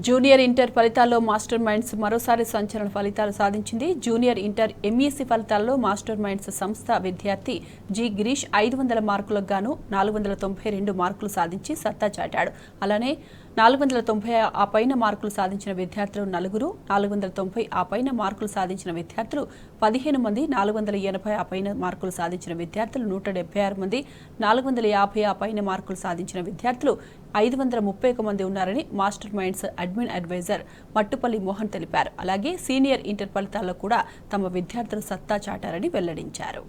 Junior inter ఫలితాల్లో master minds మరోసారి సంచలన ఫలితాలు సాధించింది. జూనియర్ ఇంటర్ ఎంఈసీ ఫలితాల్లో మాస్టర్ మైండ్స్ సంస్థ విద్యార్థి జి గిరీష్ 500 మార్కులకు గాను 492 మార్కులు సాధించి సత్తా చాటాడు. అలానే 490 ఆ పైన మార్కులు సాధించిన విద్యార్థులు 4, 490 ఆ పైన మార్కులు సాధించిన విద్యార్థులు 15 మంది, 480 ఆ పైన మార్కులు సాధించిన విద్యార్థులు 176 మంది, 450 ఆ పైన మార్కులు సాధించిన విద్యార్థులు 531 మంది ఉన్నారని master minds admin advisor Mattupalli Mohan తెలిపారు. అలాగే సీనియర్ ఇంటర్ ఫలితాల్లో కూడా తమ విద్యార్థులు సత్తా చాటారని వెల్లడించారు.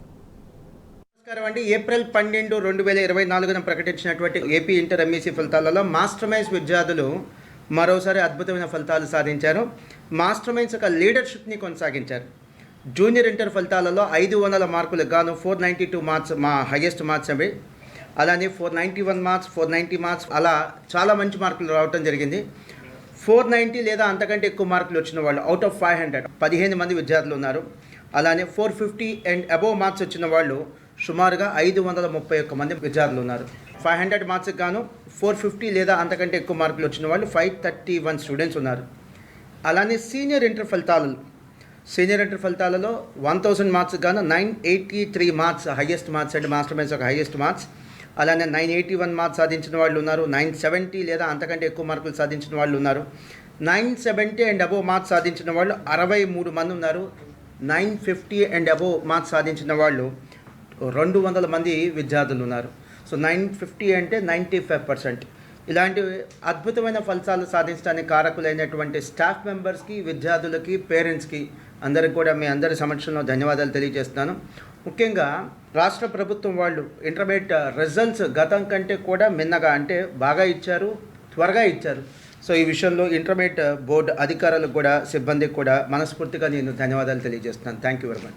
నమస్కారం అండి. ఏప్రిల్ 12, 2024 ప్రకటించినటువంటి ఏపీ ఇంటర్ ఎంఈసీ ఫలితాలలో మాస్టర్ మైండ్స్ విద్యార్థులు మరోసారి అద్భుతమైన ఫలితాలు సాధించారు. మాస్టర్ మైండ్స్ యొక్క లీడర్షిప్ని కొనసాగించారు. జూనియర్ ఇంటర్ ఫలితాలలో 500 మార్కులకు గాను 492 మార్క్స్ మా హైయెస్ట్ మార్క్స్ అవి. అలానే 491 మార్క్స్, 490 మార్క్స్, అలా చాలా మంచి మార్కులు రావడం జరిగింది. 490 లేదా అంతకంటే ఎక్కువ మార్కులు వచ్చిన వాళ్ళు అవుట్ ఆఫ్ 500 15 మంది విద్యార్థులు ఉన్నారు. అలానే 450 అండ్ అబోవ్ మార్క్స్ వచ్చిన వాళ్ళు సుమారుగా 531 మంది విద్యార్థులు ఉన్నారు. 500 మార్క్స్కి గాను 450 లేదా అంతకంటే ఎక్కువ మార్కులు వచ్చిన వాళ్ళు 531 స్టూడెంట్స్ ఉన్నారు. అలానే సీనియర్ ఇంటర్ ఫలితాలలో 1000 మార్క్స్ గాను 983 మార్క్స్ హైయెస్ట్ మార్క్స్ అంటే మాస్టర్ మైండ్స్ యొక్క హైయెస్ట్ మార్క్స్. అలానే 981 మార్క్స్ సాధించిన వాళ్ళు ఉన్నారు. 970 లేదా అంతకంటే ఎక్కువ మార్కులు సాధించిన వాళ్ళు ఉన్నారు. 970 అండ్ అబోవ్ మార్క్స్ సాధించిన వాళ్ళు 63 మంది ఉన్నారు. 950 అండ్ అబోవ్ మార్క్స్ సాధించిన వాళ్ళు 200 మంది విద్యార్థులు ఉన్నారు. సో 950 అంటే 95%. ఇలాంటి అద్భుతమైన ఫలితాలు సాధించడానికి కారకులైనటువంటి స్టాఫ్ మెంబర్స్కి, విద్యార్థులకి, పేరెంట్స్కి అందరికి కూడా మీ అందరి సమక్షంలో ధన్యవాదాలు తెలియజేస్తున్నాను. ముఖ్యంగా రాష్ట్ర ప్రభుత్వం వాళ్ళు ఇంటర్మీడియట్ రిజల్ట్స్ గతం కంటే కూడా మిన్నగా అంటే బాగా ఇచ్చారు, త్వరగా ఇచ్చారు. సో ఈ విషయంలో ఇంటర్మీడియట్ బోర్డు అధికారులకు కూడా, సిబ్బందికి కూడా మనస్ఫూర్తిగా నేను ధన్యవాదాలు తెలియజేస్తున్నాను. Thank you very much.